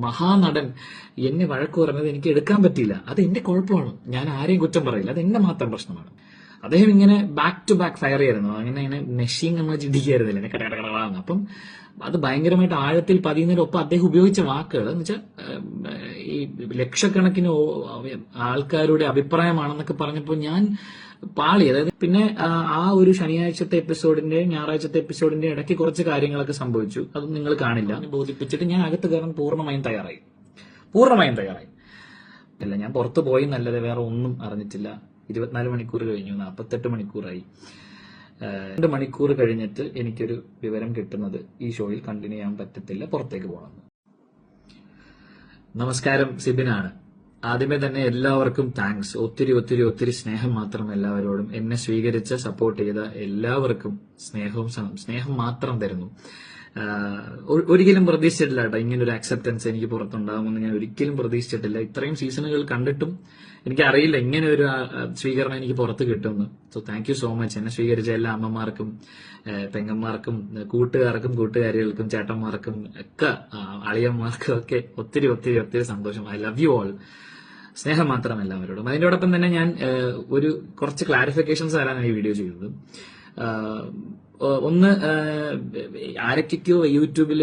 മഹാനടൻ എന്നെ വഴക്ക് പറഞ്ഞത് എനിക്ക് എടുക്കാൻ പറ്റിയില്ല. അത് എന്റെ കുഴപ്പമാണ്. ഞാൻ ആരെയും കുറ്റം പറയില്ല. അത് എന്റെ മാത്രം പ്രശ്നമാണ്. അദ്ദേഹം ഇങ്ങനെ ബാക്ക് ടു ബാക്ക് ഫയർ ചെയ്യായിരുന്നു. അങ്ങനെ മെഷീൻ നമ്മൾ ചിന്തിക്കായിരുന്നില്ല, എന്നെ കടകടകളാണ്. അപ്പം അത് ഭയങ്കരമായിട്ട് ആഴത്തിൽ പതിയുന്നതിനൊപ്പം അദ്ദേഹം ഉപയോഗിച്ച വാക്കുകൾ എന്ന് വെച്ചാൽ ഈ ലക്ഷക്കണക്കിന് ആൾക്കാരുടെ അഭിപ്രായമാണെന്നൊക്കെ പറഞ്ഞപ്പോൾ ഞാൻ പാളി. അതായത് പിന്നെ ആ ഒരു ശനിയാഴ്ചത്തെ എപ്പിസോഡിന്റെ ഞായറാഴ്ചത്തെ എപ്പിസോഡിന്റെ ഇടയ്ക്ക് കുറച്ച് കാര്യങ്ങളൊക്കെ സംഭവിച്ചു. അതൊന്നും നിങ്ങൾ കാണില്ല. ബോധിപ്പിച്ചിട്ട് ഞാൻ അകത്ത് കയറാൻ പൂർണ്ണമായും തയ്യാറായി. അല്ല, ഞാൻ പുറത്തു പോയി നല്ലത്, വേറെ ഒന്നും അറിഞ്ഞിട്ടില്ല. 24 മണിക്കൂർ കഴിഞ്ഞു, 48 മണിക്കൂറായി. 2 മണിക്കൂർ കഴിഞ്ഞിട്ട് എനിക്കൊരു വിവരം കിട്ടുന്നത് ഈ ഷോയിൽ കണ്ടിന്യൂ ചെയ്യാൻ പറ്റത്തില്ല, പുറത്തേക്ക് പോകണം. നമസ്കാരം, സിബിനാണ്. ആദ്യമേ തന്നെ എല്ലാവർക്കും താങ്ക്സ്. ഒത്തിരി സ്നേഹം മാത്രം എല്ലാവരോടും. എന്നെ സ്വീകരിച്ച് സപ്പോർട്ട് ചെയ്ത എല്ലാവർക്കും സ്നേഹം മാത്രം തരുന്നു. ഒരിക്കലും പ്രതീക്ഷിച്ചിട്ടില്ല കേട്ടോ ഇങ്ങനൊരു ആക്സെപ്റ്റൻസ് എനിക്ക് പുറത്തുണ്ടാകുമെന്ന് ഞാൻ ഒരിക്കലും പ്രതീക്ഷിച്ചിട്ടില്ല. ഇത്രയും സീസണുകൾ കണ്ടിട്ടും എനിക്കറിയില്ല ഇങ്ങനെ ഒരു സ്വീകരണം എനിക്ക് പുറത്ത് കിട്ടുമെന്ന്. So thank you so much. എന്നെ സ്വീകരിച്ച എല്ലാ അമ്മമാർക്കും, പെങ്ങന്മാർക്കും, കൂട്ടുകാരികൾക്കും, ചേട്ടന്മാർക്കും ഒക്കെ, അളിയന്മാർക്കും ഒക്കെ ഒത്തിരി സന്തോഷം. I love you all. സ്നേഹം മാത്രം എല്ലാവരോടും. അതിനോടൊപ്പം തന്നെ ഞാൻ കുറച്ച് ക്ലാരിഫിക്കേഷൻസ് തരാനാണ് ഈ വീഡിയോ ചെയ്തത്. ഒന്ന്, ആരൊക്കെയോ യൂട്യൂബിൽ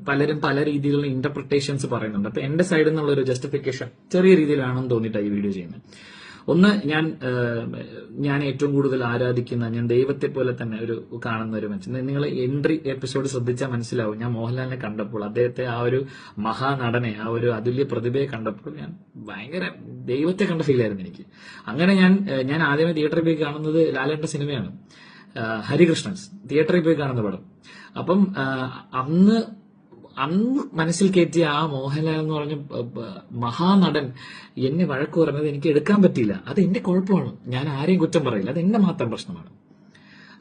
പലരും പല രീതിയിലുള്ള ഇന്റർപ്രിട്ടേഷൻസ് പറയുന്നുണ്ട്. അപ്പൊ എന്റെ സൈഡിൽ നിന്നുള്ള ഒരു ജസ്റ്റിഫിക്കേഷൻ ചെറിയ രീതിയിലാണെന്ന് തോന്നിയിട്ടാണ് ഈ വീഡിയോ ചെയ്യുന്നത്. ഒന്ന്, ഞാൻ ഏറ്റവും കൂടുതൽ ആരാധിക്കുന്ന, ഞാൻ ദൈവത്തെ പോലെ തന്നെ കാണുന്ന ഒരു മനുഷ്യൻ. നിങ്ങൾ എൻട്രി എപ്പിസോഡ് ശ്രദ്ധിച്ചാൽ മനസ്സിലാവും. ഞാൻ മോഹൻലാലിനെ കണ്ടപ്പോൾ, അദ്ദേഹത്തെ ആ ഒരു മഹാനടനെ, ആ ഒരു അതുല്യ പ്രതിഭയെ കണ്ടപ്പോൾ ഞാൻ ഭയങ്കര ദൈവത്തെ കണ്ട ഫീലായിരുന്നു എനിക്ക്. അങ്ങനെ ഞാൻ ആദ്യമേ തിയേറ്ററിൽ പോയി കാണുന്നത് ലാലേട്ടന്റെ സിനിമയാണ്, ഹരികൃഷ്ണൻസ്. തിയേറ്ററിൽ പോയി കാണുന്ന പടം. അപ്പം അന്ന് മനസ്സിൽ കയറ്റിയ ആ മോഹൻലാൽ എന്ന് പറഞ്ഞ മഹാനടൻ എന്നെ വഴക്ക് പറഞ്ഞത് എനിക്ക് എടുക്കാൻ പറ്റിയില്ല. അത് എന്റെ കുഴപ്പമാണ്. ഞാൻ ആരെയും കുറ്റം പറയില്ല. അത് എന്റെ മാത്രം പ്രശ്നമാണ്.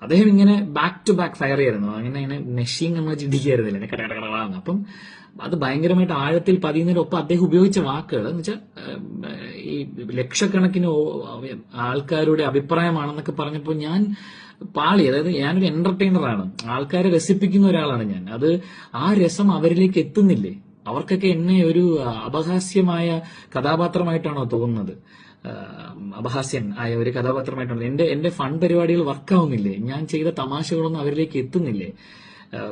അദ്ദേഹം ഇങ്ങനെ ബാക്ക് ടു ബാക്ക് ഫയർ ചെയ്യായിരുന്നു. അങ്ങനെ മെഷീൻ നമ്മൾ ചിന്തിക്കായിരുന്നില്ല, എന്നെ കടകടകളാണ്. അപ്പം അത് ഭയങ്കരമായിട്ട് ആഴത്തിൽ പതിയുന്നതിനൊപ്പം അദ്ദേഹം ഉപയോഗിച്ച വാക്കുകൾ എന്ന് വെച്ചാൽ ഈ ലക്ഷക്കണക്കിന് ആൾക്കാരുടെ അഭിപ്രായമാണെന്നൊക്കെ പറഞ്ഞപ്പോൾ ഞാൻ പാളി. അതായത് ഞാനൊരു എന്റർടൈനറാണ്, ആൾക്കാരെ രസിപ്പിക്കുന്ന ഒരാളാണ് ഞാൻ. അത് ആ രസം അവരിലേക്ക് എത്തുന്നില്ലേ? അവർക്കൊക്കെ എന്നെ ഒരു അപഹാസ്യമായ കഥാപാത്രമായിട്ടാണോ തോന്നുന്നത്? അപഹാസ്യൻ ആയ ഒരു കഥാപാത്രമായിട്ടാണ്. എന്റെ ഫൺ പരിപാടികൾ വർക്കാവുന്നില്ലേ? ഞാൻ ചെയ്ത തമാശകളൊന്നും അവരിലേക്ക് എത്തുന്നില്ലേ?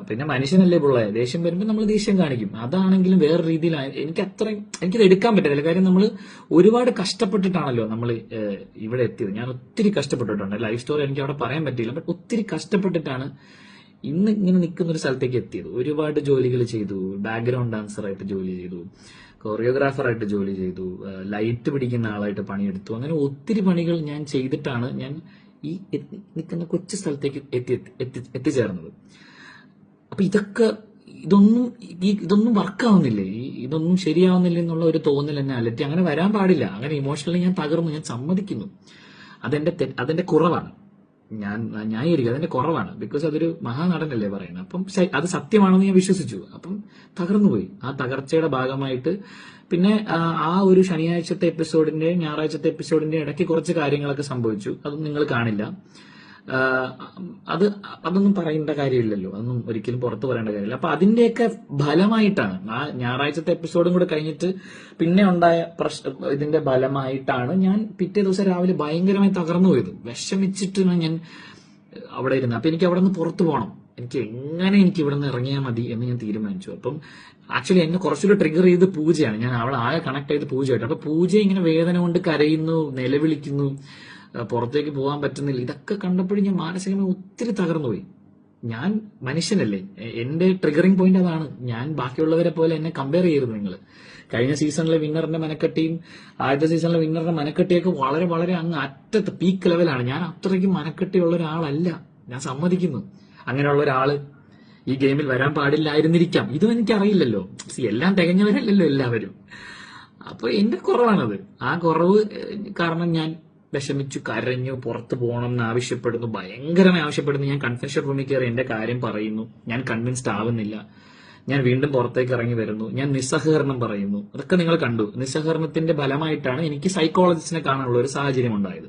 പിന്നെ മനുഷ്യനല്ലേ പിള്ളേ, ദേഷ്യം വരുമ്പോൾ നമ്മൾ ദേഷ്യം കാണിക്കും. അതാണെങ്കിലും വേറെ രീതിയിൽ എനിക്കത് എടുക്കാൻ പറ്റത്തില്ല. കാര്യം നമ്മൾ ഒരുപാട് കഷ്ടപ്പെട്ടിട്ടാണല്ലോ നമ്മൾ ഇവിടെ എത്തിയത്. ഞാൻ ഒത്തിരി കഷ്ടപ്പെട്ടിട്ടുണ്ട്. ലൈഫ് സ്റ്റോറി എനിക്ക് അവിടെ പറയാൻ പറ്റിയില്ല, ബട്ട് ഒത്തിരി കഷ്ടപ്പെട്ടിട്ടാണ് ഇന്ന് ഇങ്ങനെ നിൽക്കുന്ന ഒരു സ്ഥലത്തേക്ക് എത്തിയത്. ഒരുപാട് ജോലികൾ ചെയ്തു. ബാക്ക്ഗ്രൗണ്ട് ഡാൻസറായിട്ട് ജോലി ചെയ്തു, കൊറിയോഗ്രാഫറായിട്ട് ജോലി ചെയ്തു, ലൈറ്റ് പിടിക്കുന്ന ആളായിട്ട് പണിയെടുത്തു. അങ്ങനെ ഒത്തിരി പണികൾ ഞാൻ ചെയ്തിട്ടാണ് ഞാൻ ഈ നിൽക്കുന്ന കൊച്ചു സ്ഥലത്തേക്ക് എത്തിച്ചേർന്നത്. അപ്പൊ ഇതൊന്നും വർക്കാവുന്നില്ലേ, ഇതൊന്നും ശരിയാവുന്നില്ല എന്നുള്ള ഒരു തോന്നൽ എന്നെ അലറ്റി. അങ്ങനെ വരാൻ പാടില്ല. അങ്ങനെ ഇമോഷണലി ഞാൻ തകർന്നു, ഞാൻ സമ്മതിക്കുന്നു. അതെന്റെ കുറവാണ്. ഞാൻ ന്യായീകരിക്കും, അതെന്റെ കുറവാണ്. ബിക്കോസ് അതൊരു മഹാനടനല്ലേ പറയുന്നത്. അപ്പം അത് സത്യമാണെന്ന് ഞാൻ വിശ്വസിച്ചു. അപ്പം തകർന്നുപോയി. ആ തകർച്ചയുടെ ഭാഗമായിട്ട് പിന്നെ ആ ഒരു ശനിയാഴ്ചത്തെ എപ്പിസോഡിന്റെ ഞായറാഴ്ചത്തെ എപ്പിസോഡിന്റെ ഇടയ്ക്ക് കുറച്ച് കാര്യങ്ങളൊക്കെ സംഭവിച്ചു. അതൊന്നും നിങ്ങൾ കാണില്ല. അതൊന്നും പറയേണ്ട കാര്യമില്ലല്ലോ, അതൊന്നും ഒരിക്കലും പുറത്തു പറയേണ്ട കാര്യമില്ല. അപ്പൊ അതിന്റെയൊക്കെ ഫലമായിട്ടാണ് ആ ഞായറാഴ്ചത്തെ എപ്പിസോഡും കൂടെ കഴിഞ്ഞിട്ട് പിന്നെ ഉണ്ടായ ഇതിന്റെ ഫലമായിട്ടാണ് ഞാൻ പിറ്റേ ദിവസം രാവിലെ ഭയങ്കരമായി തകർന്നു പോയത്. വിഷമിച്ചിട്ടാണ് ഞാൻ അവിടെ ഇരുന്നത്. അപ്പൊ എനിക്ക് അവിടെ നിന്ന് പുറത്തു പോകണം. എനിക്ക് ഇവിടെ നിന്ന് ഇറങ്ങിയാൽ മതി എന്ന് ഞാൻ തീരുമാനിച്ചു. അപ്പം ആക്ച്വലി എന്നെ കുറച്ചുകൂടി ട്രിഗർ ചെയ്ത് പൂജയാണ്. ഞാൻ അവളെ ആകെ കണക്ട് ചെയ്ത് പൂജയായിട്ട്. അപ്പൊ പൂജ ഇങ്ങനെ വേദന കൊണ്ട് കരയുന്നു, നിലവിളിക്കുന്നു, പുറത്തേക്ക് പോകാൻ പറ്റുന്നില്ല. ഇതൊക്കെ കണ്ടപ്പോഴും ഞാൻ മാനസികമായി ഒത്തിരി തകർന്നുപോയി. ഞാൻ മനുഷ്യനല്ലേ, എന്റെ ട്രിഗറിംഗ് പോയിന്റ് അതാണ്. ഞാൻ ബാക്കിയുള്ളവരെ പോലെ എന്നെ കമ്പയർ ചെയ്യരുത് നിങ്ങൾ. കഴിഞ്ഞ സീസണിലെ വിന്നറിന്റെ മനക്കെട്ടിയും ആദ്യത്തെ സീസണിലെ വിന്നറിന്റെ മനക്കെട്ടിയൊക്കെ വളരെ അങ്ങ് അറ്റത്ത് പീക്ക് ലെവലാണ്. ഞാൻ അത്രയ്ക്ക് മനക്കെട്ടിയുള്ള ഒരാളല്ല, ഞാൻ സമ്മതിക്കുന്നു. അങ്ങനെയുള്ള ഒരാള് ഈ ഗെയിമിൽ വരാൻ പാടില്ലായിരുന്നിരിക്കാം. ഇതും എനിക്കറിയില്ലല്ലോ. എല്ലാം തികഞ്ഞവരല്ലല്ലോ എല്ലാവരും. അപ്പൊ എന്റെ കുറവാണത്. ആ കുറവ് കാരണം ഞാൻ വിഷമിച്ചു, കരഞ്ഞു, പുറത്തു പോകണം എന്ന് ആവശ്യപ്പെടുന്നു, ഭയങ്കരമായി ആവശ്യപ്പെടുന്നു. ഞാൻ കൺഫെഷൻ റൂമിൽ കയറി എന്റെ കാര്യം പറയുന്നു. ഞാൻ കൺവിൻസ്ഡ് ആവുന്നില്ല. ഞാൻ വീണ്ടും പുറത്തേക്ക് ഇറങ്ങി വരുന്നു. ഞാൻ നിസ്സഹകരണം പറയുന്നു. അതൊക്കെ നിങ്ങൾ കണ്ടു. നിസ്സഹകരണത്തിന്റെ ഫലമായിട്ടാണ് എനിക്ക് സൈക്കോളജിസ്റ്റിനെ കാണാനുള്ള ഒരു സാഹചര്യം ഉണ്ടായത്.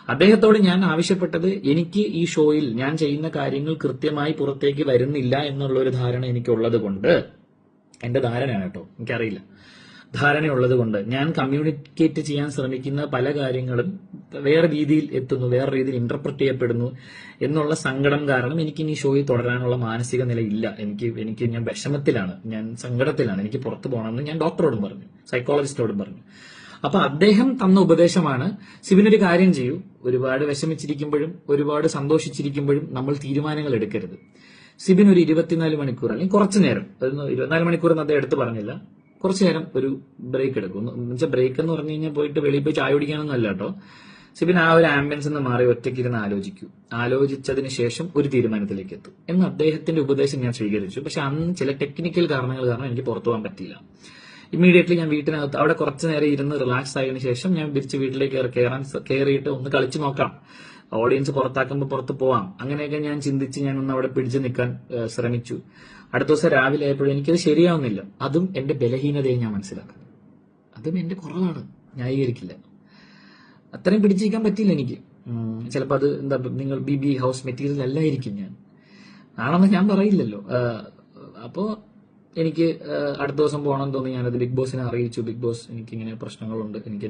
അദ്ദേഹത്തോട് ഞാൻ ആവശ്യപ്പെട്ടത്, എനിക്ക് ഈ ഷോയിൽ ഞാൻ ചെയ്യുന്ന കാര്യങ്ങൾ കൃത്യമായി പുറത്തേക്ക് വരുന്നില്ല എന്നുള്ള ഒരു ധാരണ എനിക്കുള്ളത് കൊണ്ട് എന്റെ ധാരണയാണ് കേട്ടോ, എനിക്കറിയില്ല. ധാരണയുള്ളത് കൊണ്ട് ഞാൻ കമ്മ്യൂണിക്കേറ്റ് ചെയ്യാൻ ശ്രമിക്കുന്ന പല കാര്യങ്ങളും വേറെ രീതിയിൽ എത്തുന്നു, വേറെ രീതിയിൽ ഇന്റർപ്രറ്റ് ചെയ്യപ്പെടുന്നു എന്നുള്ള സങ്കടം കാരണം എനിക്ക് ഇനി ഷോയിൽ തുടരാനുള്ള മാനസിക നില ഇല്ല. ഞാൻ വിഷമത്തിലാണ്, ഞാൻ സങ്കടത്തിലാണ്, എനിക്ക് പുറത്തു പോകണമെന്ന് ഞാൻ ഡോക്ടറോടും പറഞ്ഞു, സൈക്കോളജിസ്റ്റോടും പറഞ്ഞു. അപ്പൊ അദ്ദേഹം തന്ന ഉപദേശമാണ്, സിബിനൊരു കാര്യം ചെയ്യൂ, ഒരുപാട് വിഷമിച്ചിരിക്കുമ്പോഴും ഒരുപാട് സന്തോഷിച്ചിരിക്കുമ്പോഴും നമ്മൾ തീരുമാനങ്ങൾ എടുക്കരുത്. സിബിൻ ഒരു 24 മണിക്കൂർ അല്ലെങ്കിൽ കുറച്ചു നേരം, 24 മണിക്കൂർ എന്ന് അദ്ദേഹം എടുത്ത് പറഞ്ഞില്ല, കുറച്ചു നേരം ഒരു ബ്രേക്ക് എടുക്കും. എന്നുവെച്ചാൽ ബ്രേക്ക് എന്ന് പറഞ്ഞു കഴിഞ്ഞാൽ പോയിട്ട് വെളിയിൽ പോയി ചായ കുടിക്കാനൊന്നും അല്ല കേട്ടോ. സിബിൻ ആ ഒരു ആംബിയൻസ് നിന്ന് മാറി ഒറ്റയ്ക്കിരുന്ന് ആലോചിക്കൂ, ആലോചിച്ചതിന് ശേഷം ഒരു തീരുമാനത്തിലേക്ക് എത്തും എന്ന് അദ്ദേഹത്തിന്റെ ഉപദേശം ഞാൻ സ്വീകരിച്ചു. പക്ഷെ അന്ന് ചില ടെക്നിക്കൽ കാരണങ്ങൾ കാരണം എനിക്ക് പുറത്തു പോകാൻ പറ്റിയില്ല. ഇമ്മീഡിയറ്റ്ലി ഞാൻ വീട്ടിനകത്ത് അവിടെ കുറച്ചു നേരം ഇരുന്ന് റിലാക്സ് ആയതിനു ശേഷം ഞാൻ തിരിച്ച് വീട്ടിലേക്ക് കയറിയിട്ട് ഒന്ന് കളിച്ചു നോക്കാം, ഓഡിയൻസ് പുറത്താക്കുമ്പോൾ പുറത്ത് പോവാം, അങ്ങനെയൊക്കെ ഞാൻ ചിന്തിച്ച് ഞാൻ ഒന്ന് അവിടെ പിടിച്ചു നിൽക്കാൻ ശ്രമിച്ചു. അടുത്ത ദിവസം രാവിലെ ആയപ്പോഴും എനിക്കത് ശരിയാവുന്നില്ല. അതും എന്റെ ബലഹീനതയെ ഞാൻ മനസ്സിലാക്കുന്നു, അതും എന്റെ കുറവാണ്, ന്യായീകരിക്കില്ല. അത്രയും പിടിച്ചിരിക്കാൻ പറ്റില്ല എനിക്ക്. ചിലപ്പോൾ അത് എന്താ, നിങ്ങൾ ബി ഹൗസ് മെറ്റീരിയൽ അല്ലായിരിക്കും, ഞാൻ ആണെന്ന് ഞാൻ പറയില്ലല്ലോ. അപ്പോ എനിക്ക് അടുത്ത ദിവസം പോകണം തോന്നി, ഞാനത് ബിഗ് ബോസിനെ അറിയിച്ചു. ബിഗ് ബോസ്, എനിക്കിങ്ങനെ പ്രശ്നങ്ങളുണ്ട്, എനിക്ക്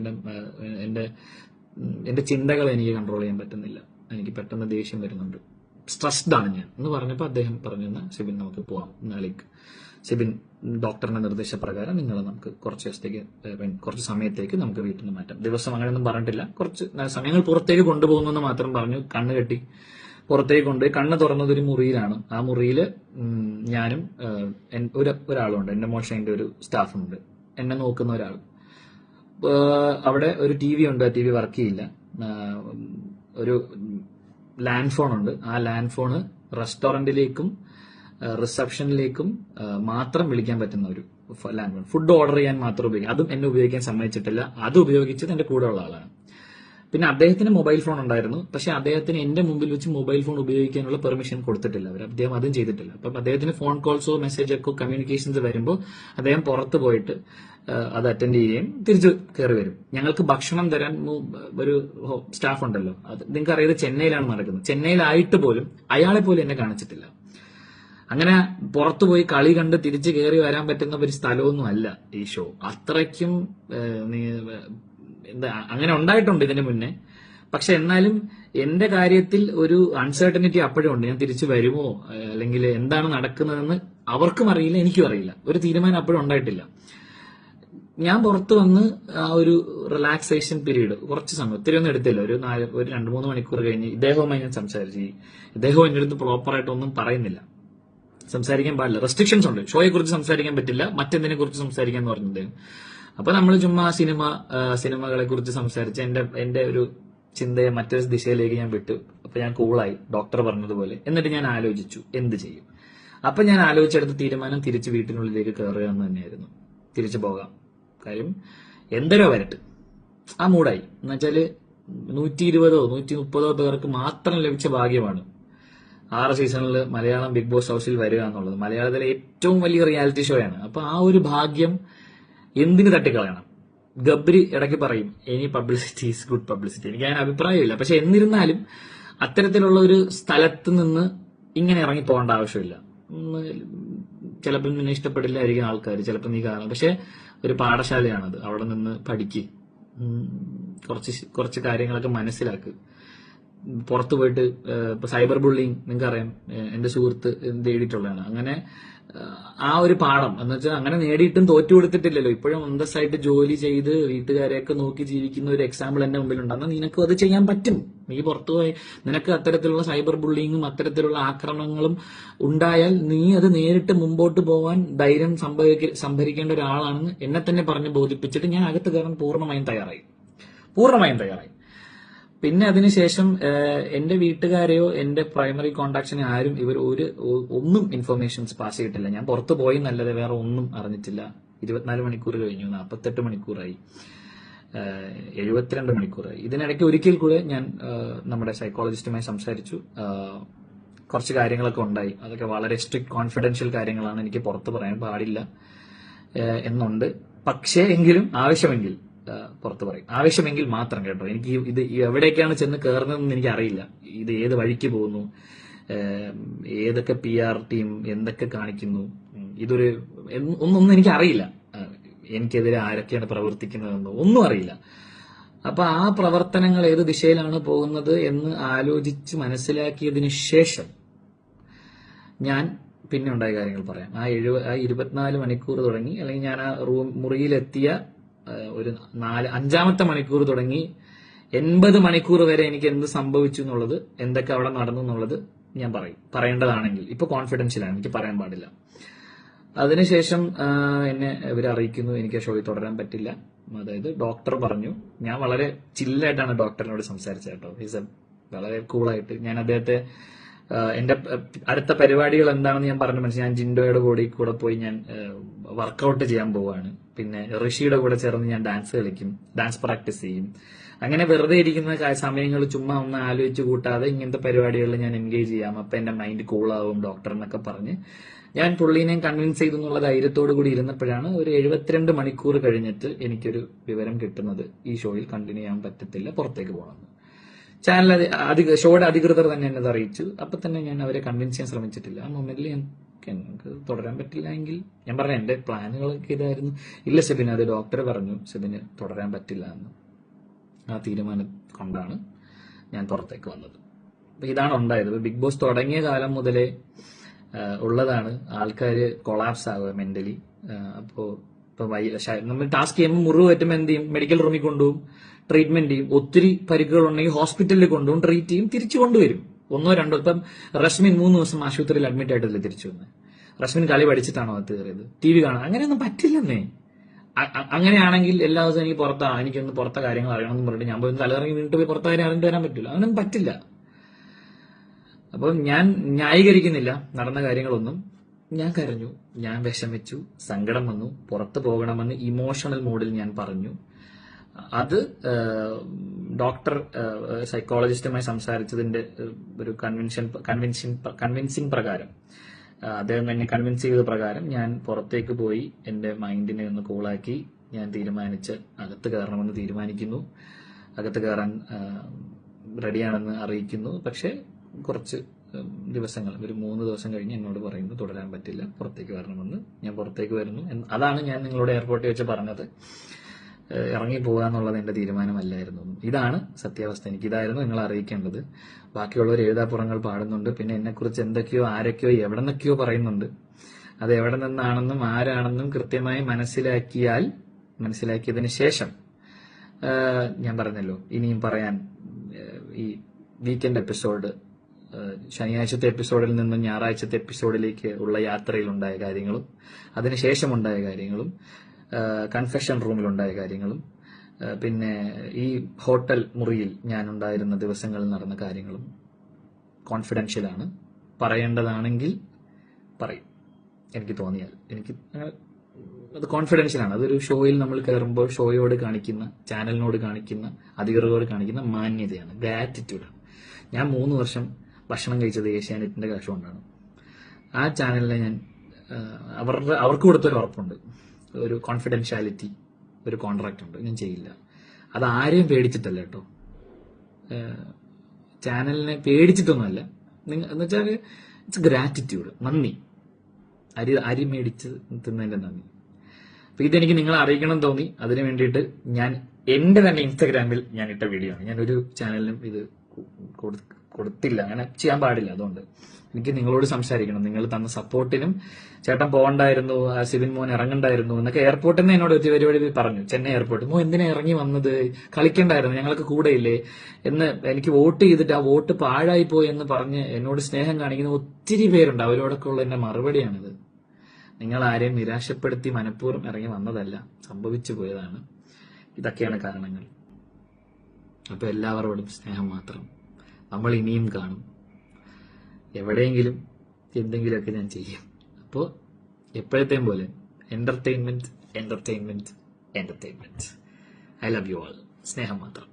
എന്റെ ചിന്തകളെ എനിക്ക് കൺട്രോൾ ചെയ്യാൻ പറ്റുന്നില്ല, എനിക്ക് പെട്ടെന്ന് ദേഷ്യം വരുന്നുണ്ട്, സ്ട്രെസ്ഡ് ആണ് ഞാൻ എന്ന് പറഞ്ഞപ്പോൾ അദ്ദേഹം പറഞ്ഞു, സിബിൻ നമുക്ക് പോവാം, നാളേക്ക് സിബിൻ ഡോക്ടറിന്റെ നിർദ്ദേശപ്രകാരം നിങ്ങൾ നമുക്ക് കുറച്ച് സമയത്തേക്ക് നമുക്ക് വീട്ടിൽ നിന്ന് മാറ്റാം. ദിവസം അങ്ങനെയൊന്നും പറഞ്ഞിട്ടില്ല, കുറച്ച് സമയങ്ങൾ പുറത്തേക്ക് കൊണ്ടുപോകുന്നു എന്ന് മാത്രം പറഞ്ഞു. കണ്ണ് കെട്ടി പുറത്തേക്ക് കൊണ്ടുപോയി, കണ്ണ് തുറന്നത് ഒരു മുറിയിലാണ്. ആ മുറിയിൽ ഞാനും ഒരാളുണ്ട്, എന്റെ മോശന്റെ ഒരു സ്റ്റാഫുണ്ട്, എന്നെ നോക്കുന്ന ഒരാൾ. അവിടെ ഒരു TV ഉണ്ട്, ആ TV വർക്ക് ചെയ്യില്ല. ഒരു ലാൻഡ് ഫോൺ ഉണ്ട്, ആ ലാൻഡ് ഫോണ് റെസ്റ്റോറന്റിലേക്കും റിസപ്ഷനിലേക്കും മാത്രം വിളിക്കാൻ പറ്റുന്ന ഒരു ലാൻഡ് ഫോൺ. ഫുഡ് ഓർഡർ ചെയ്യാൻ മാത്രം ഉപയോഗിക്കാം, അതും എന്നെ ഉപയോഗിക്കാൻ സമ്മതിച്ചിട്ടില്ല. അത് ഉപയോഗിച്ചത് എന്റെ കൂടെ ഉള്ള ആളാണ്. പിന്നെ അദ്ദേഹത്തിന് മൊബൈൽ ഫോൺ ഉണ്ടായിരുന്നു, പക്ഷെ അദ്ദേഹത്തിന് എന്റെ മുമ്പിൽ വെച്ച് മൊബൈൽ ഫോൺ ഉപയോഗിക്കാനുള്ള പെർമിഷൻ കൊടുത്തിട്ടില്ല അവർ, അദ്ദേഹം അതും ചെയ്തിട്ടില്ല. അപ്പം അദ്ദേഹത്തിന് ഫോൺ കോൾസോ മെസ്സേജൊക്കെ കമ്മ്യൂണിക്കേഷൻസ് വരുമ്പോൾ അദ്ദേഹം പുറത്ത് പോയിട്ട് അത് അറ്റൻഡ് ചെയ്യുകയും തിരിച്ചു കയറി വരും. ഞങ്ങൾക്ക് ഭക്ഷണം തരാൻ ഒരു സ്റ്റാഫ് ഉണ്ടല്ലോ, അത് നിങ്ങൾക്ക് അറിയാതെ ചെന്നൈയിലാണ് നടക്കുന്നത്. ചെന്നൈയിലായിട്ട് പോലും അയാളെ പോലും എന്നെ കാണിച്ചിട്ടില്ല. അങ്ങനെ പുറത്തുപോയി കളി കണ്ട് തിരിച്ചു കയറി വരാൻ പറ്റുന്ന ഒരു സ്ഥലമൊന്നും അല്ല ഈ ഷോ. അത്രയ്ക്കും എന്താ, അങ്ങനെ ഉണ്ടായിട്ടുണ്ട് ഇതിന് മുന്നേ. പക്ഷെ എന്നാലും എന്റെ കാര്യത്തിൽ ഒരു അൺസർട്ടനിറ്റി അപ്പോഴും ഉണ്ട്, ഞാൻ തിരിച്ചു വരുമോ അല്ലെങ്കിൽ എന്താണ് നടക്കുന്നതെന്ന് അവർക്കും അറിയില്ല, എനിക്കും അറിയില്ല. ഒരു തീരുമാനം അപ്പോഴും ഉണ്ടായിട്ടില്ല. ഞാൻ പുറത്തു വന്ന് ആ ഒരു റിലാക്സേഷൻ പീരീഡ് കുറച്ച് സമയം, ഒത്തിരി ഒന്നും എടുത്തില്ല, ഒരു 2-3 മണിക്കൂർ കഴിഞ്ഞ് ഇദ്ദേഹവുമായി ഞാൻ സംസാരിച്ചു. ഇദ്ദേഹം എന്റെ അടുത്ത് പ്രോപ്പറായിട്ട് ഒന്നും പറയുന്നില്ല, സംസാരിക്കാൻ പാടില്ല, റെസ്ട്രിക്ഷൻസ് ഉണ്ട്, ഷോയെ കുറിച്ച് സംസാരിക്കാൻ പറ്റില്ല, മറ്റെന്തിനെ കുറിച്ച് സംസാരിക്കാൻ എന്ന് പറഞ്ഞു അദ്ദേഹം. അപ്പൊ നമ്മൾ ചുമ്മാ സിനിമകളെ കുറിച്ച് സംസാരിച്ച് എന്റെ ഒരു ചിന്തയെ മറ്റൊരു ദിശയിലേക്ക് ഞാൻ വിട്ടു. അപ്പൊ ഞാൻ കൂളായി, ഡോക്ടർ പറഞ്ഞതുപോലെ. എന്നിട്ട് ഞാൻ ആലോചിച്ചു എന്ത് ചെയ്യും. അപ്പൊ ഞാൻ ആലോചിച്ചെടുത്ത തീരുമാനം തിരിച്ച് വീട്ടിനുള്ളിലേക്ക് കയറുക എന്ന് തന്നെയായിരുന്നു. തിരിച്ചു പോകാം, കാര്യം എന്തരോ വരട്ട്, ആ മൂടായി. എന്നുവെച്ചാല് 120-130 പേർക്ക് മാത്രം ലഭിച്ച ഭാഗ്യമാണ് 6 സീസണിൽ മലയാളം ബിഗ് ബോസ് ഹൗസിൽ വരിക എന്നുള്ളത്. മലയാളത്തിലെ ഏറ്റവും വലിയ റിയാലിറ്റി ഷോ ആണ്. അപ്പൊ ആ ഒരു ഭാഗ്യം എന്തിനു തട്ടിക്കളയണം? ഗബ്രി ഇടയ്ക്ക് പറയും any publicity is good publicity, എനിക്ക് അതിന് അഭിപ്രായമില്ല. പക്ഷെ എന്നിരുന്നാലും അത്തരത്തിലുള്ള ഒരു സ്ഥലത്ത് നിന്ന് ഇങ്ങനെ ഇറങ്ങി പോകേണ്ട ആവശ്യമില്ല. ചിലപ്പോൾ നിന്നെ ഇഷ്ടപ്പെടില്ലായിരിക്കും ആൾക്കാർ, ചിലപ്പോൾ നീ കാണും, പക്ഷെ ഒരു പാഠശാലയാണത്. അവിടെ നിന്ന് പഠിക്ക്, കുറച്ച് കാര്യങ്ങളൊക്കെ മനസ്സിലാക്ക്. പുറത്തു പോയിട്ട് ഇപ്പൊ സൈബർ ബുള്ളിങ് നിങ്ങൾക്കറിയാം, എന്റെ സുഹൃത്ത് നേടിയിട്ടുള്ളതാണ്. അങ്ങനെ ആ ഒരു പാഠം എന്ന് വെച്ചാൽ അങ്ങനെ നേടിയിട്ടും തോറ്റു കൊടുത്തിട്ടില്ലല്ലോ. ഇപ്പോഴും അന്തസ്സായിട്ട് ജോലി ചെയ്ത് വീട്ടുകാരെയൊക്കെ നോക്കി ജീവിക്കുന്ന ഒരു എക്സാമ്പിൾ എന്റെ മുമ്പിലുണ്ട്. എന്നാൽ നിനക്കും അത് ചെയ്യാൻ പറ്റും. നീ പുറത്തുപോയി നിനക്ക് അത്തരത്തിലുള്ള സൈബർ ബുള്ളിങ്ങും അത്തരത്തിലുള്ള ആക്രമണങ്ങളും ഉണ്ടായാൽ നീ അത് നേരിട്ട് മുമ്പോട്ട് പോകാൻ ധൈര്യം സംഭരിക്കേണ്ട ഒരാളാണെന്ന് എന്നെ തന്നെ പറഞ്ഞ് ബോധിപ്പിച്ചിട്ട് ഞാൻ അകത്ത് കയറാൻ പൂർണ്ണമായും തയ്യാറായി. പിന്നെ അതിനുശേഷം എന്റെ വീട്ടുകാരെയോ എന്റെ പ്രൈമറി കോണ്ടാക്ട്സിനെ ആരും ഒന്നും ഇൻഫർമേഷൻസ് പാസ് ചെയ്തിട്ടില്ല. ഞാൻ പുറത്തു പോയി നല്ലത് വേറെ ഒന്നും അറിഞ്ഞിട്ടില്ല. 24 മണിക്കൂർ കഴിഞ്ഞു, 48 മണിക്കൂറായി, 72 മണിക്കൂറായി. ഇതിനിടയ്ക്ക് ഒരിക്കൽ കൂടെ ഞാൻ നമ്മുടെ സൈക്കോളജിസ്റ്റുമായി സംസാരിച്ചു. കുറച്ച് കാര്യങ്ങളൊക്കെ ഉണ്ടായി, അതൊക്കെ വളരെ സ്ട്രിക്ട് കോൺഫിഡൻഷ്യൽ കാര്യങ്ങളാണ്, എനിക്ക് പുറത്ത് പറയാൻ പാടില്ല എന്നുണ്ട്. പക്ഷേ എങ്കിലും ആവശ്യമെങ്കിൽ പുറത്ത് പറയും, ആവശ്യമെങ്കിൽ മാത്രം കേട്ടോ. എനിക്ക് ഇത് എവിടേക്കാണ് ചെന്ന് കയറുന്നതെന്ന് എനിക്ക് അറിയില്ല. ഇത് ഏത് വഴിക്ക് പോകുന്നു, ഏതൊക്കെ PR ടീം എന്തൊക്കെ കാണിക്കുന്നു, ഇതൊരു ഒന്നും എനിക്കറിയില്ല. എനിക്കെതിരെ ആരൊക്കെയാണ് പ്രവർത്തിക്കുന്നതെന്നോ ഒന്നും അറിയില്ല. അപ്പൊ ആ പ്രവർത്തനങ്ങൾ ഏത് ദിശയിലാണ് പോകുന്നത് എന്ന് ആലോചിച്ച് മനസ്സിലാക്കിയതിനു ശേഷം ഞാൻ പിന്നെ ഉണ്ടായ കാര്യങ്ങൾ പറയാം. ആ 24 മണിക്കൂർ തുടങ്ങി, അല്ലെങ്കിൽ ഞാൻ ആ മുറിയിലെത്തിയ ഒരു 5-ാമത്തെ മണിക്കൂർ തുടങ്ങി 80 മണിക്കൂർ വരെ എനിക്ക് എന്ത് സംഭവിച്ചു എന്നുള്ളത്, എന്തൊക്കെ അവിടെ നടന്നു എന്നുള്ളത് ഞാൻ പറയേണ്ടതാണെങ്കിൽ. ഇപ്പൊ കോൺഫിഡൻഷ്യലാണ്, എനിക്ക് പറയാൻ പാടില്ല. അതിനുശേഷം എന്നെ ഇവരെ അറിയിക്കുന്നു എനിക്ക് ഷോയിൽ തുടരാൻ പറ്റില്ല. അതായത് ഡോക്ടർ പറഞ്ഞു, ഞാൻ വളരെ ചില്ലായിട്ടാണ് ഡോക്ടറിനോട് സംസാരിച്ചത് കേട്ടോ. ഈസ് വളരെ കൂളായിട്ട് ഞാൻ അദ്ദേഹത്തെ എന്റെ അടുത്ത പരിപാടികൾ എന്താണെന്ന് ഞാൻ പറഞ്ഞു മനസ്സിലായി. ഞാൻ ജിൻഡോയുടെ കൂടെ പോയി ഞാൻ വർക്കൗട്ട് ചെയ്യാൻ പോവാണ്. പിന്നെ ഋഷിയുടെ കൂടെ ചേർന്ന് ഞാൻ ഡാൻസ് കളിക്കും, ഡാൻസ് പ്രാക്ടീസ് ചെയ്യും. അങ്ങനെ വെറുതെ ഇരിക്കുന്ന സമയങ്ങൾ ചുമ്മാ ഒന്ന് ആലോചിച്ച് കൂട്ടാതെ ഇങ്ങനത്തെ പരിപാടികളിൽ ഞാൻ എൻഗേജ് ചെയ്യാം, അപ്പൊ എന്റെ മൈൻഡ് കൂളാവും ഡോക്ടർ എന്നൊക്കെ പറഞ്ഞ് ഞാൻ പുള്ളീനെ കൺവിൻസ് ചെയ്തു എന്നുള്ള ധൈര്യത്തോടു കൂടി ഇരുന്നപ്പോഴാണ് ഒരു 72 മണിക്കൂർ കഴിഞ്ഞിട്ട് എനിക്കൊരു വിവരം കിട്ടുന്നത്, ഈ ഷോയിൽ കണ്ടിന്യൂ ചെയ്യാൻ പറ്റത്തില്ല, പുറത്തേക്ക് പോകണം. ചാനൽ ഷോയുടെ അധികൃതർ തന്നെ എന്നെ അറിയിച്ചു. അപ്പൊ തന്നെ ഞാൻ അവരെ കൺവിൻസ് ചെയ്യാൻ ശ്രമിച്ചിട്ടില്ല. ആ മൊമെന്റിൽ എനിക്ക് തുടരാൻ പറ്റില്ല എങ്കിൽ ഞാൻ പറഞ്ഞ എന്റെ പ്ലാനുകളൊക്കെ ഇതായിരുന്നു. ഇല്ല സെബിന്, അത് ഡോക്ടർ പറഞ്ഞു സെബിന് തുടരാൻ പറ്റില്ല എന്ന്. ആ തീരുമാനം കൊണ്ടാണ് ഞാൻ പുറത്തേക്ക് വന്നത്. അപ്പൊ ഇതാണ് ഉണ്ടായത്. ബിഗ് ബോസ് തുടങ്ങിയ കാലം മുതലേ ഉള്ളതാണ് ആൾക്കാർ കൊളാപ്സ് ആവുക മെന്റലി. ഇപ്പൊ നമ്മൾ ടാസ്ക് ചെയ്യുമ്പോൾ മുറിവ് പറ്റുമ്പോൾ എന്ത് ചെയ്യും, മെഡിക്കൽ റൂമിൽ കൊണ്ടുപോകും, ട്രീറ്റ്മെന്റ് ചെയ്യും. ഒത്തിരി പരിക്കുകൾ ഉണ്ടെങ്കിൽ ഹോസ്പിറ്റലിൽ കൊണ്ടുപോകും, ട്രീറ്റ് ചെയ്യും, തിരിച്ചു കൊണ്ടുവരും. 1-2 ഇപ്പം റഷ്മിൻ 3 ദിവസം ആശുപത്രിയിൽ അഡ്മിറ്റ് ആയിട്ടല്ലേ തിരിച്ചു വന്നത്. റഷ്മിൻ കളി പഠിച്ചിട്ടാണോ അത് കയറിയത്? TV കാണാൻ അങ്ങനെയൊന്നും പറ്റില്ലെന്നേ. അങ്ങനെയാണെങ്കിൽ എല്ലാ ദിവസവും എനിക്ക് എനിക്കൊന്ന് പുറത്തെ കാര്യങ്ങൾ അറിയണമെന്ന് പറഞ്ഞിട്ട് ഞാൻ പോയി തലകറങ്ങി വീണിട്ട് പോയി പുറത്തെ കാര്യം അറിഞ്ഞിട്ട് വരാൻ പറ്റില്ല. അങ്ങനൊന്നും പറ്റില്ല. അപ്പം ഞാൻ ന്യായീകരിക്കുന്നില്ല നടന്ന കാര്യങ്ങളൊന്നും. ഞാൻ കരഞ്ഞു, ഞാൻ വിഷമിച്ചു, സങ്കടം വന്നു, പുറത്തു പോകണമെന്ന് ഇമോഷണൽ മോഡിൽ ഞാൻ പറഞ്ഞു. അത് ഡോക്ടർ സൈക്കോളജിസ്റ്റുമായി സംസാരിച്ചതിന്റെ ഒരു കൺവിൻസിങ് പ്രകാരം, അദ്ദേഹം എന്നെ കൺവിൻസ് ചെയ്ത പ്രകാരം ഞാൻ പുറത്തേക്ക് പോയി എന്റെ മൈൻഡിനെ ഒന്ന് കൂളാക്കി ഞാൻ തീരുമാനിച്ച് അകത്ത് കയറണമെന്ന് തീരുമാനിക്കുന്നു. അകത്ത് കയറാൻ റെഡിയാണെന്ന് അറിയിക്കുന്നു. പക്ഷെ കുറച്ച് ദിവസങ്ങൾ, ഒരു 3 ദിവസം കഴിഞ്ഞ് എന്നോട് പറയുന്നു തുടരാൻ പറ്റില്ല, പുറത്തേക്ക് വരണമെന്ന്. ഞാൻ പുറത്തേക്ക് വരുന്നു. അതാണ് ഞാൻ നിങ്ങളോട് എയർപോർട്ടിൽ വെച്ച് പറഞ്ഞത്, ഇറങ്ങി പോകാന്നുള്ളത് എന്റെ തീരുമാനമല്ലായിരുന്നു. ഇതാണ് സത്യാവസ്ഥ. എനിക്കിതായിരുന്നു നിങ്ങൾ അറിയിക്കേണ്ടത്. ബാക്കിയുള്ളവർ എഴുതാപ്പുറങ്ങൾ പാടുന്നുണ്ട്, പിന്നെ എന്നെക്കുറിച്ച് എന്തൊക്കെയോ ആരൊക്കെയോ എവിടെ നിന്നൊക്കെയോ പറയുന്നുണ്ട്. അത് എവിടെ നിന്നാണെന്നും ആരാണെന്നും കൃത്യമായി മനസ്സിലാക്കിയതിന് ശേഷം ഞാൻ പറഞ്ഞല്ലോ, ഇനിയും പറയാൻ ഈ വീക്കെൻഡ് എപ്പിസോഡ്, ശനിയാഴ്ചത്തെ എപ്പിസോഡിൽ നിന്നും ഞായറാഴ്ചത്തെ എപ്പിസോഡിലേക്ക് ഉള്ള യാത്രയിൽ ഉണ്ടായ കാര്യങ്ങളും അതിനുശേഷം ഉണ്ടായ കാര്യങ്ങളും, കൺഫെഷൻ റൂമിലുണ്ടായ കാര്യങ്ങളും, പിന്നെ ഈ ഹോട്ടൽ മുറിയിൽ ഞാനുണ്ടായിരുന്ന ദിവസങ്ങളിൽ നടന്ന കാര്യങ്ങളും കോൺഫിഡൻഷ്യലാണ്. പറയേണ്ടതാണെങ്കിൽ പറയും, എനിക്ക് തോന്നിയാൽ. എനിക്ക് അത് കോൺഫിഡൻഷ്യലാണ്. അതൊരു ഷോയിൽ നമ്മൾ കയറുമ്പോൾ ഷോയോട് കാണിക്കുന്ന, ചാനലിനോട് കാണിക്കുന്ന, അധികൃതരോട് കാണിക്കുന്ന മാന്യതയാണ്, ഗ്രാറ്റിറ്റ്യൂഡാണ്. ഞാൻ 3 വർഷം ഭക്ഷണം കഴിച്ചത് ഏഷ്യാനെറ്റിന്റെ കാശ് കൊണ്ടാണ്. ആ ചാനലിനെ ഞാൻ അവർക്ക് കൊടുത്തൊരു ഉറപ്പുണ്ട്, ഒരു കോൺഫിഡൻഷ്യാലിറ്റി, ഒരു കോൺട്രാക്ട് ഉണ്ട്, ഞാൻ ചെയ്യില്ല. അത് ആരെയും പേടിച്ചിട്ടല്ല കേട്ടോ, ചാനലിനെ പേടിച്ചിട്ടൊന്നുമല്ല. എന്നുവെച്ചാൽ ഇറ്റ്സ് ഗ്രാറ്റിറ്റ്യൂഡ്, നന്ദി, അരി മേടിച്ച് തിന്നതിന്റെ നന്ദി. അപ്പൊ ഇതെനിക്ക് നിങ്ങളെ അറിയിക്കണം തോന്നി. അതിനു വേണ്ടിയിട്ട് ഞാൻ എന്റെ തന്നെ ഇൻസ്റ്റാഗ്രാമിൽ ഞാൻ ഇട്ട വീഡിയോ ആണ്. ഞാനൊരു ചാനലിനും ഇത് കൊടുത്തില്ല, അങ്ങനെ ചെയ്യാൻ പാടില്ല. അതുകൊണ്ട് എനിക്ക് നിങ്ങളോട് സംസാരിക്കണം. നിങ്ങൾ തന്ന സപ്പോർട്ടിനും, ചേട്ടൻ പോകണ്ടായിരുന്നു, സിബിൻ മോൻ ഇറങ്ങണ്ടായിരുന്നു എന്നൊക്കെ എയർപോർട്ടിൽ നിന്ന് എന്നോട് ഒരു പരിപാടി പറഞ്ഞു, ചെന്നൈ എയർപോർട്ട്. എന്തിനാ ഇറങ്ങി വന്നത്, കളിക്കണ്ടായിരുന്നു, ഞങ്ങൾക്ക് കൂടെയില്ലേ എന്ന്. എനിക്ക് വോട്ട് ചെയ്തിട്ട് ആ വോട്ട് പാഴായി പോയി എന്ന് പറഞ്ഞ് എന്നോട് സ്നേഹം കാണിക്കുന്ന ഒത്തിരി പേരുണ്ട്. അവരോടൊക്കെ ഉള്ള എന്റെ മറുപടിയാണിത്. നിങ്ങൾ ആരെയും നിരാശപ്പെടുത്തി മനഃപൂർവ്വം ഇറങ്ങി വന്നതല്ല, സംഭവിച്ചു പോയതാണ്. ഇതൊക്കെയാണ് കാരണങ്ങൾ. അപ്പൊ എല്ലാവരോടും സ്നേഹം മാത്രം. നമ്മൾ ഇനിയും കാണും, എവിടെയെങ്കിലും എന്തെങ്കിലുമൊക്കെ ഞാൻ ചെയ്യും. അപ്പോൾ എപ്പോഴത്തെയും പോലെ entertainment. I love you all. സ്നേഹം മാത്രം.